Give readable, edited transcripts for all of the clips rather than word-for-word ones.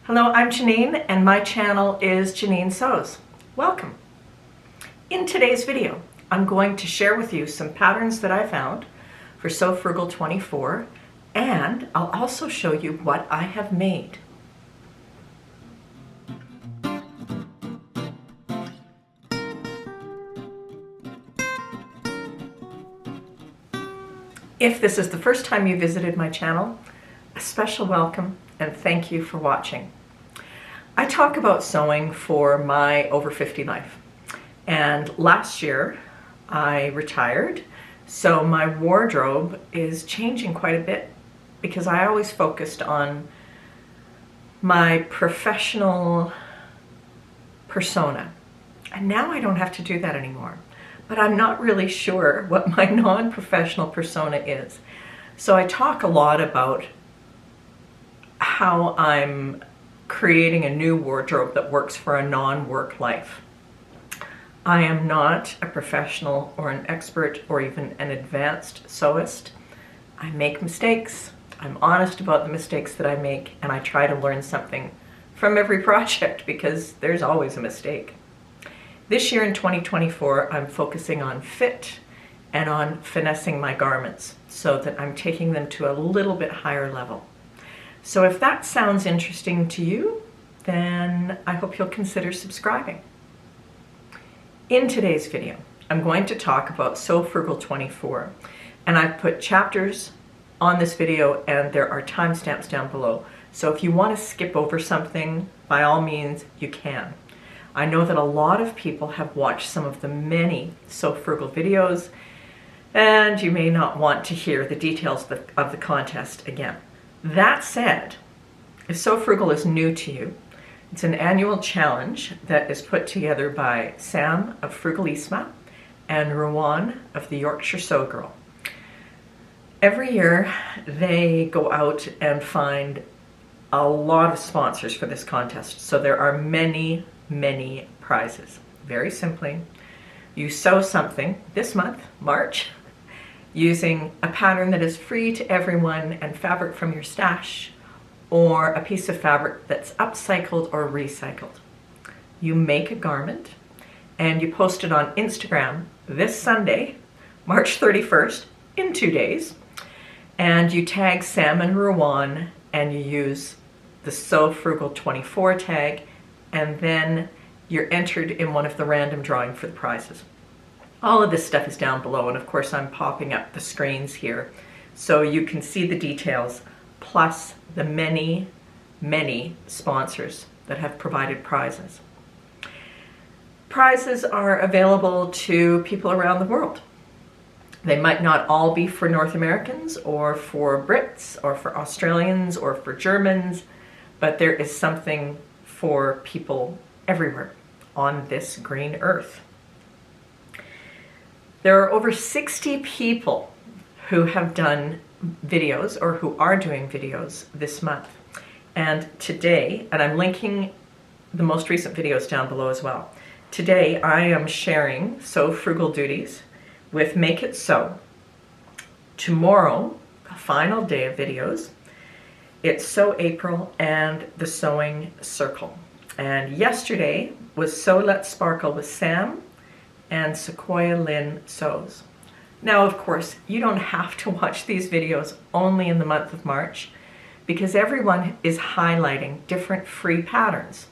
Hello, I'm Janine and my channel is Janine Sews. Welcome. In today's video, I'm going to share with you some patterns that I found for Sew Frugal 24, and I'll also show you what I have made. If this is the first time you visited my channel, a special welcome and thank you for watching. I talk about sewing for my over 50 life, and last year I retired, so my wardrobe is changing quite a bit because I always focused on my professional persona, and now I don't have to do that anymore. But I'm not really sure what my non-professional persona is. So I talk a lot about how I'm creating a new wardrobe that works for a non-work life. I am not a professional or an expert or even an advanced sewist. I make mistakes. I'm honest about the mistakes that I make, and I try to learn something from every project because there's always a mistake. This year in 2024, I'm focusing on fit and on finessing my garments so that I'm taking them to a little bit higher level. So if that sounds interesting to you, then I hope you'll consider subscribing. In today's video, I'm going to talk about Sew Frugal 24, and I've put chapters on this video and there are timestamps down below. So if you want to skip over something, by all means, you can. I know that a lot of people have watched some of the many Sew Frugal videos, and you may not want to hear the details of the contest again. That said, if Sew Frugal is new to you, it's an annual challenge that is put together by Sam of Frugalisma and Rowan of the Yorkshire Sew Girl. Every year they go out and find a lot of sponsors for this contest, so there are many prizes. Very simply, you sew something this month, March, using a pattern that is free to everyone and fabric from your stash, or a piece of fabric that's upcycled or recycled. You make a garment and you post it on Instagram this Sunday, March 31st, in 2 days, and you tag Sam and Rowan and you use the Sew Frugal 24 tag, and then you're entered in one of the random drawing for the prizes. All of this stuff is down below, and of course I'm popping up the screens here so you can see the details, plus the many sponsors that have provided prizes. Prizes are available to people around the world. They might not all be for North Americans or for Brits or for Australians or for Germans, but there is something for people everywhere on this green earth. There are over 60 people who have done videos or who are doing videos this month. And today, and I'm linking the most recent videos down below as well. Today I am sharing Sew Frugal duties with Make It Sew. Tomorrow, the final day of videos, it's Sew April and the Sewing Circle. And yesterday was Sew Let's Sparkle with Sam and Sequoia Lynn Sews. Now, of course, you don't have to watch these videos only in the month of March because everyone is highlighting different free patterns.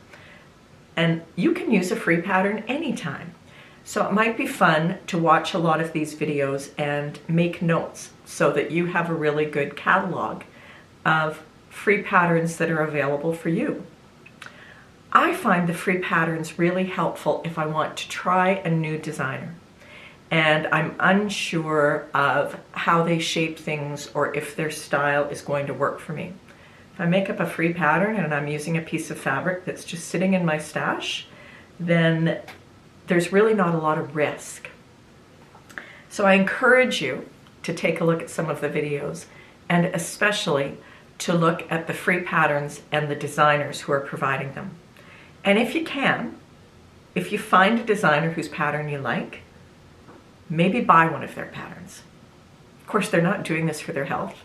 And you can use a free pattern anytime. So it might be fun to watch a lot of these videos and make notes so that you have a really good catalog of free patterns that are available for you. I find the free patterns really helpful if I want to try a new designer and I'm unsure of how they shape things or if their style is going to work for me. If I make up a free pattern and I'm using a piece of fabric that's just sitting in my stash, then there's really not a lot of risk. So I encourage you to take a look at some of the videos, and especially to look at the free patterns and the designers who are providing them. And if you can, if you find a designer whose pattern you like, maybe buy one of their patterns. Of course, they're not doing this for their health.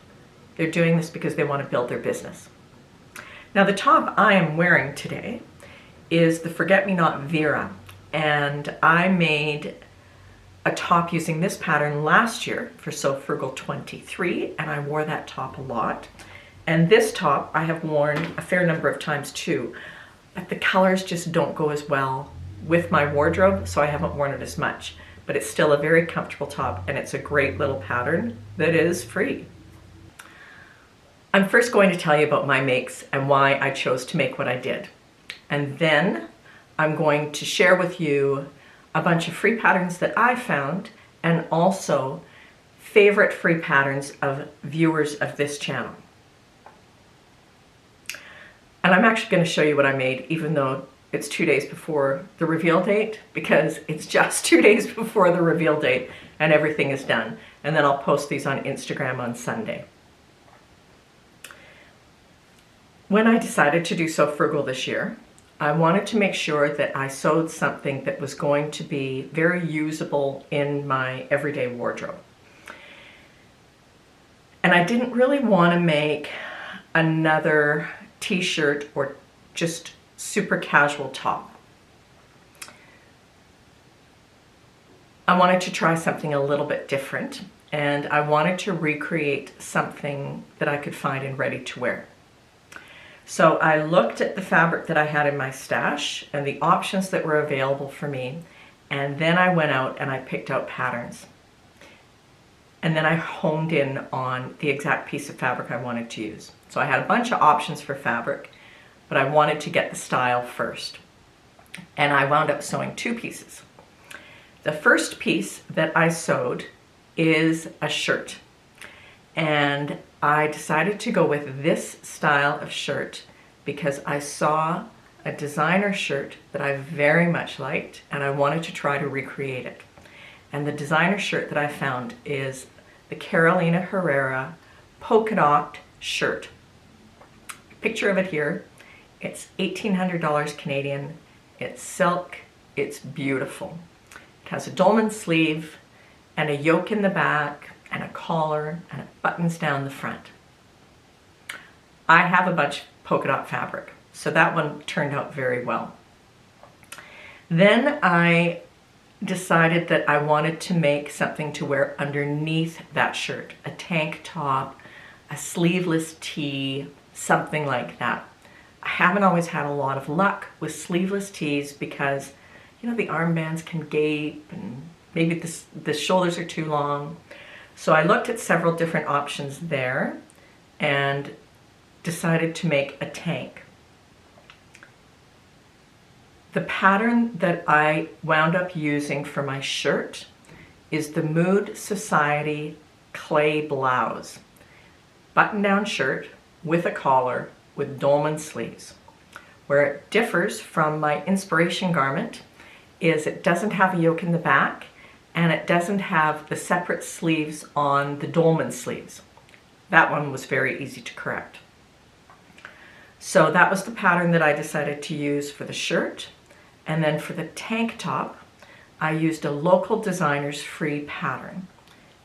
They're doing this because they want to build their business. Now the top I am wearing today is the Forget Me Not Vera, and I made a top using this pattern last year for Sew Frugal 23, and I wore that top a lot. And this top I have worn a fair number of times too, but the colors just don't go as well with my wardrobe, so I haven't worn it as much. But it's still a very comfortable top, and it's a great little pattern that is free. I'm first going to tell you about my makes and why I chose to make what I did. And then I'm going to share with you a bunch of free patterns that I found, and also favorite free patterns of viewers of this channel. And I'm actually going to show you what I made, even though it's 2 days before the reveal date, because it's just 2 days before the reveal date and everything is done. And then I'll post these on Instagram on Sunday. When I decided to do Sew Frugal this year, I wanted to make sure that I sewed something that was going to be very usable in my everyday wardrobe. And I didn't really want to make another t-shirt or just super casual top. I wanted to try something a little bit different, and I wanted to recreate something that I could find in ready to wear. So I looked at the fabric that I had in my stash and the options that were available for me, and then I went out and I picked out patterns. And then I honed in on the exact piece of fabric I wanted to use. So I had a bunch of options for fabric, but I wanted to get the style first. And I wound up sewing 2 pieces. The first piece that I sewed is a shirt. And I decided to go with this style of shirt because I saw a designer shirt that I very much liked, and I wanted to try to recreate it. And the designer shirt that I found is the Carolina Herrera polka dot shirt. Picture of it here. It's $1,800 Canadian. It's silk. It's beautiful. It has a dolman sleeve and a yoke in the back and a collar, and it buttons down the front. I have a bunch of polka dot fabric, so that one turned out very well. Then I decided that I wanted to make something to wear underneath that shirt, a tank top, a sleeveless tee, something like that. I haven't always had a lot of luck with sleeveless tees because, you know, the armbands can gape and maybe the shoulders are too long. So I looked at several different options there and decided to make a tank. The pattern that I wound up using for my shirt is the Mood Society clay blouse. Button-down shirt with a collar with dolman sleeves. Where it differs from my inspiration garment is it doesn't have a yoke in the back, and it doesn't have the separate sleeves on the dolman sleeves. That one was very easy to correct. So that was the pattern that I decided to use for the shirt. And then for the tank top, I used a local designer's free pattern.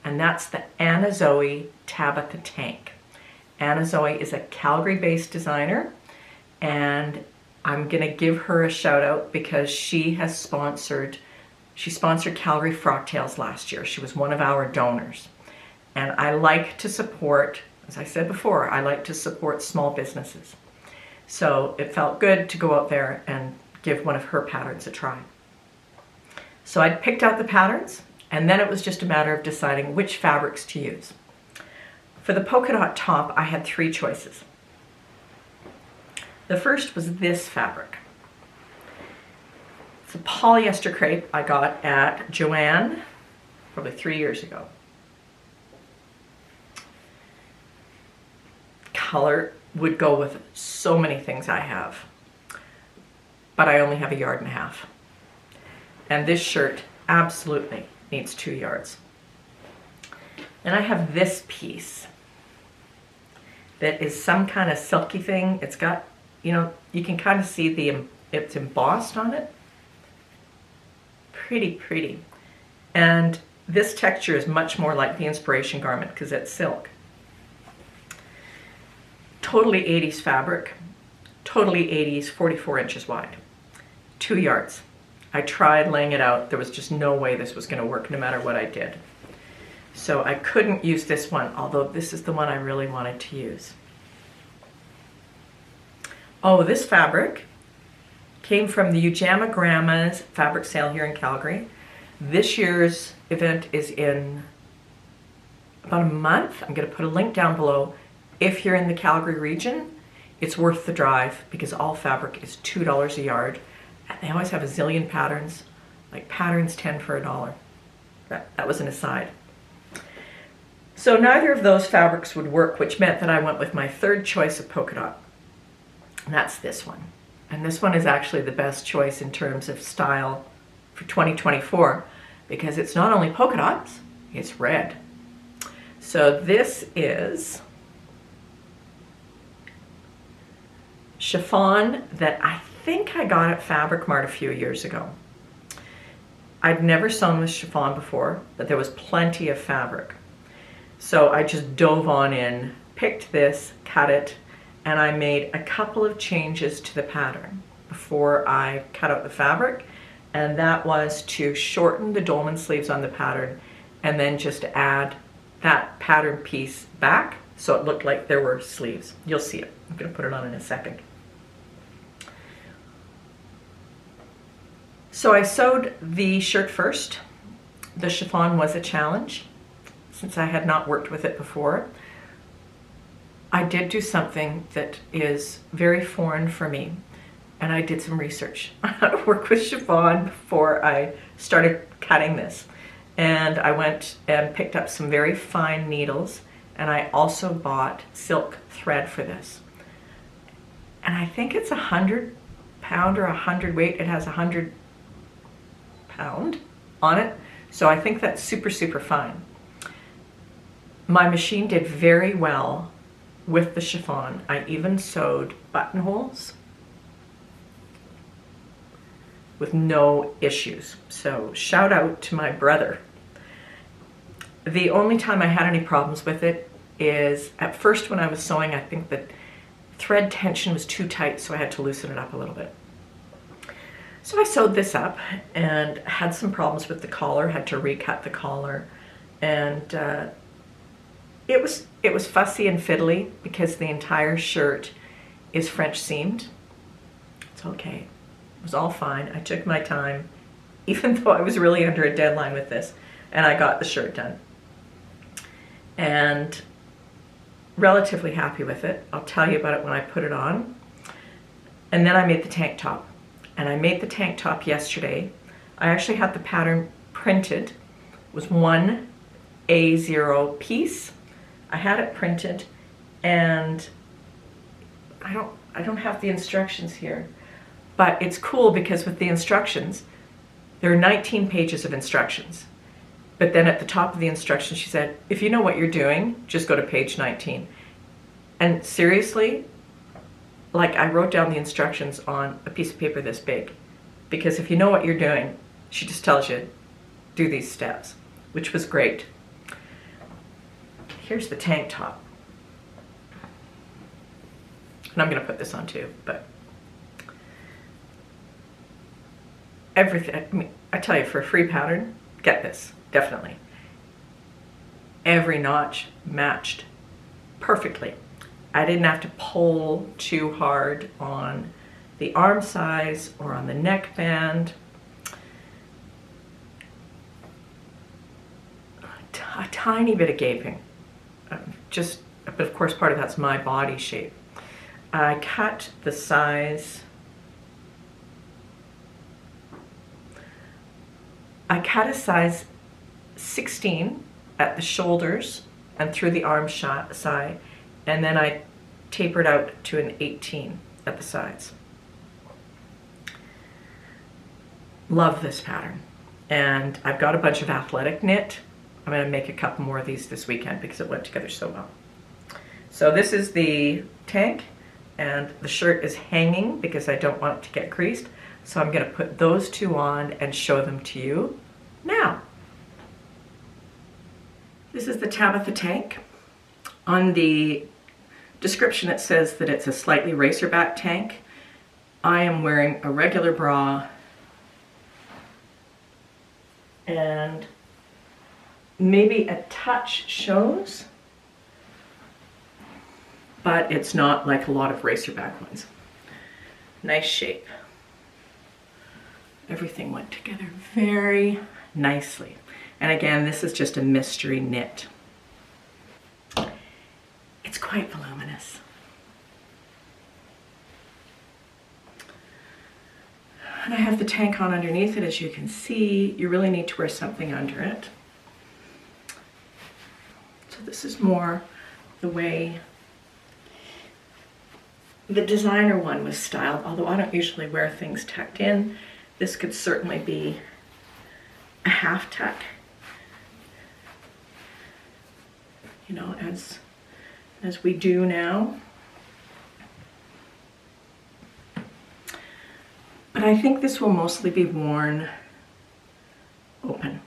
And that's the Anna Zoe Tabitha tank. Anna Zoe is a Calgary-based designer, and I'm gonna give her a shout out because she sponsored Calgary Frocktails last year. She was one of our donors. And I like to support, as I said before, I like to support small businesses. So it felt good to go out there and give one of her patterns a try. So I picked out the patterns, and then it was just a matter of deciding which fabrics to use. For the polka dot top, I had 3 choices. The first was this fabric. It's a polyester crepe I got at Joann probably 3 years ago. Color would go with so many things I have, but I only have 1.5 yards. And this shirt absolutely needs 2 yards. Then I have this piece that is some kind of silky thing. It's got, you know, you can kind of see it's embossed on it. Pretty pretty. And this texture is much more like the inspiration garment because it's silk. Totally 80s fabric. totally 80s, 44 inches wide, 2 yards. I tried laying it out. There was just no way this was going to work no matter what I did. So I couldn't use this one, although this is the one I really wanted to use. Oh, this fabric came from the Ujamaa Grandma's fabric sale here in Calgary. This year's event is in about a month. I'm going to put a link down below. If you're in the Calgary region, it's worth the drive because all fabric is $2 a yard. And they always have a zillion patterns, like patterns 10 for $1. That was an aside. So neither of those fabrics would work, which meant that I went with my third choice of polka dot. And that's this one. And this one is actually the best choice in terms of style for 2024 because it's not only polka dots, it's red. So this is chiffon that I think I got at Fabric Mart a few years ago. I'd never sewn with chiffon before, but there was plenty of fabric. So I just dove on in, picked this, cut it, and I made a couple of changes to the pattern before I cut out the fabric, and that was to shorten the dolman sleeves on the pattern and then just add that pattern piece back so it looked like there were sleeves. You'll see it. I'm going to put it on in a second. So I sewed the shirt first. The chiffon was a challenge since I had not worked with it before. I did do something that is very foreign for me, and I did some research on how to work with chiffon before I started cutting this. And I went and picked up some very fine needles, and I also bought silk thread for this. And I think it's 100 pound or 100 weight. It has 100 pound on it, so I think that's super, super fine. My machine did very well with the chiffon. I even sewed buttonholes with no issues. So shout out to my brother. The only time I had any problems with it is at first when I was sewing, I think that thread tension was too tight, so I had to loosen it up a little bit. So I sewed this up and had some problems with the collar, had to recut the collar, and it was fussy and fiddly because the entire shirt is French seamed. It's okay. It was all fine. I took my time, even though I was really under a deadline with this, and I got the shirt done. And relatively happy with it. I'll tell you about it when I put it on. And then I made the tank top. And I made the tank top yesterday. I actually had the pattern printed. It was one A0 piece. I had it printed, and I don't have the instructions here, but it's cool because with the instructions, there are 19 pages of instructions. But then at the top of the instructions, she said, if you know what you're doing, just go to page 19. And seriously, like I wrote down the instructions on a piece of paper this big, because if you know what you're doing, she just tells you, do these steps, which was great. Here's the tank top. And I'm going to put this on too, but everything, I mean, I tell you, for a free pattern, get this, definitely. Every notch matched perfectly. I didn't have to pull too hard on the arm size or on the neckband. A tiny bit of gaping. But of course part of that's my body shape. I cut the size, I cut a size 16 at the shoulders and through the arm side, and then I tapered out to an 18 at the sides. Love this pattern. And I've got a bunch of athletic knit. I'm going to make a couple more of these this weekend because it went together so well. So this is the tank, and the shirt is hanging because I don't want it to get creased. So I'm going to put those two on and show them to you now. This is the Tabitha tank. On the description it says that it's a slightly racer back tank. I am wearing a regular bra and maybe a touch shows, but it's not like a lot of racer back ones. Nice shape. Everything went together very nicely. And again, this is just a mystery knit. It's quite voluminous. And I have the tank on underneath it, as you can see. You really need to wear something under it. So this is more the way the designer one was styled, although I don't usually wear things tucked in. This could certainly be a half tuck, you know, as we do now. But I think this will mostly be worn open.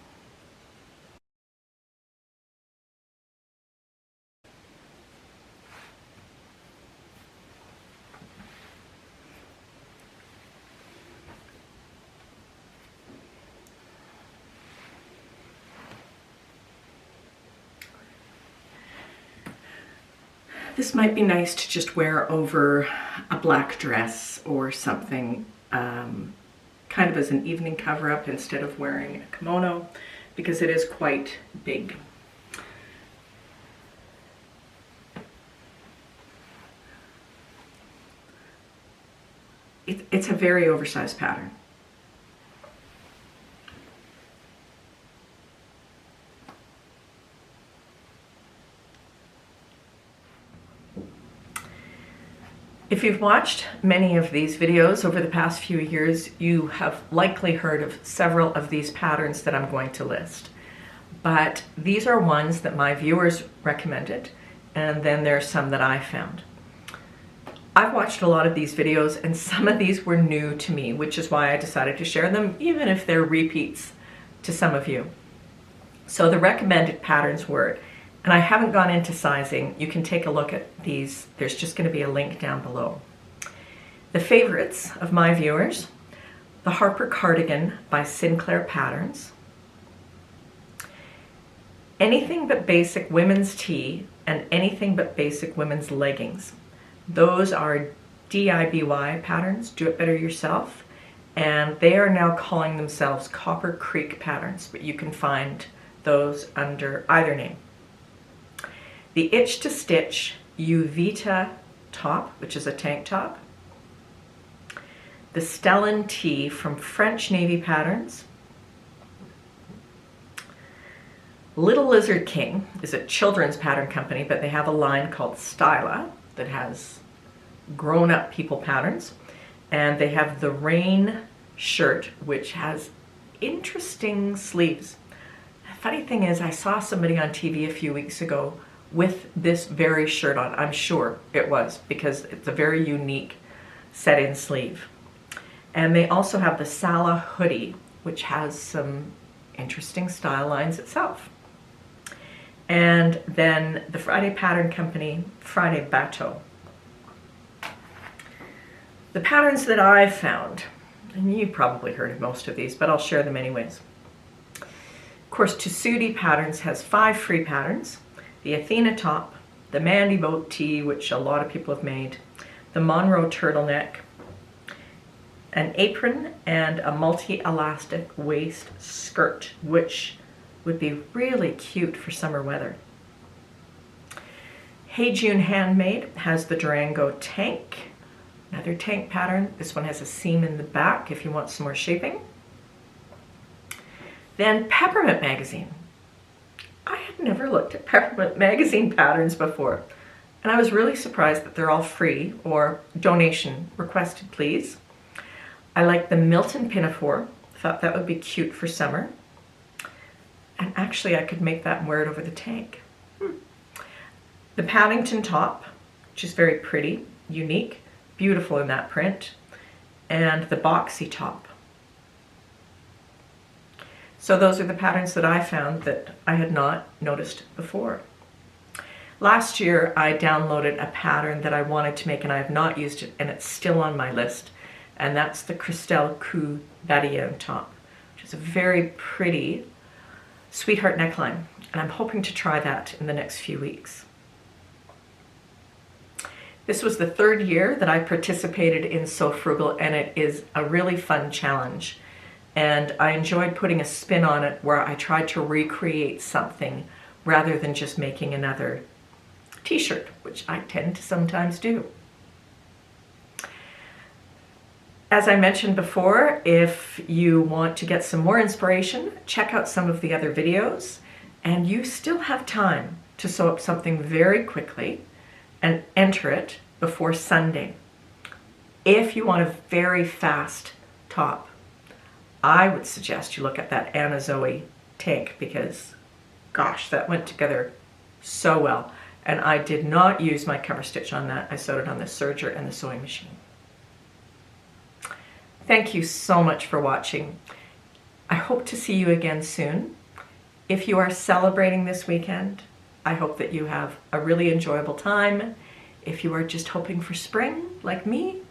This might be nice to just wear over a black dress or something, kind of as an evening cover-up instead of wearing a kimono, because it is quite big. It's a very oversized pattern. If you've watched many of these videos over the past few years, you have likely heard of several of these patterns that I'm going to list. But these are ones that my viewers recommended, and then there are some that I found. I've watched a lot of these videos, and some of these were new to me, which is why I decided to share them, even if they're repeats to some of you. So the recommended patterns were, and I haven't gone into sizing, you can take a look at these, there's just going to be a link down below. The favorites of my viewers: the Harper Cardigan by Sinclair Patterns, Anything But Basic Women's Tee, and Anything But Basic Women's Leggings. Those are DIY patterns, do it better yourself, and they are now calling themselves Copper Creek patterns, but you can find those under either name. The Itch to Stitch Uvita top, which is a tank top. The Stellan Tee from French Navy Patterns. Little Lizard King is a children's pattern company, but they have a line called Styla that has grown-up people patterns. And they have the Rain shirt, which has interesting sleeves. The funny thing is, I saw somebody on TV a few weeks ago with this very shirt on. I'm sure it was, because it's a very unique set-in sleeve. And they also have the Sala hoodie, which has some interesting style lines itself. And then the Friday Pattern Company, Friday Bateau. The patterns that I've found, and you've probably heard of most of these, but I'll share them anyways. Of course, Tessuti Patterns has 5 free patterns: the Athena top, the Mandy Boat tee, which a lot of people have made, the Monroe turtleneck, an apron, and a multi-elastic waist skirt, which would be really cute for summer weather. Hey June Handmade has the Durango tank, another tank pattern. This one has a seam in the back if you want some more shaping. Then Peppermint Magazine. I had never looked at Peppermint Magazine patterns before, and I was really surprised that they're all free or donation requested, please. I like the Milton Pinafore. Thought that would be cute for summer. And actually I could make that and wear it over the tank. The Paddington top, which is very pretty, unique, beautiful in that print. And the boxy top. So those are the patterns that I found that I had not noticed before. Last year I downloaded a pattern that I wanted to make and I have not used it, and it's still on my list, and that's the Christelle Coup Vadillon top, which is a very pretty sweetheart neckline, and I'm hoping to try that in the next few weeks. This was the third year that I participated in Sew Frugal, and it is a really fun challenge. And I enjoyed putting a spin on it where I tried to recreate something rather than just making another t-shirt, which I tend to sometimes do. As I mentioned before, if you want to get some more inspiration, check out some of the other videos, and you still have time to sew up something very quickly and enter it before Sunday. If you want a very fast top, I would suggest you look at that Anna Zoe tank, because gosh, that went together so well. And I did not use my cover stitch on that. I sewed it on the serger and the sewing machine. Thank you so much for watching. I hope to see you again soon. If you are celebrating this weekend, I hope that you have a really enjoyable time. If you are just hoping for spring, like me,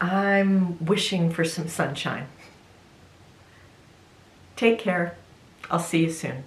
I'm wishing for some sunshine. Take care. I'll see you soon.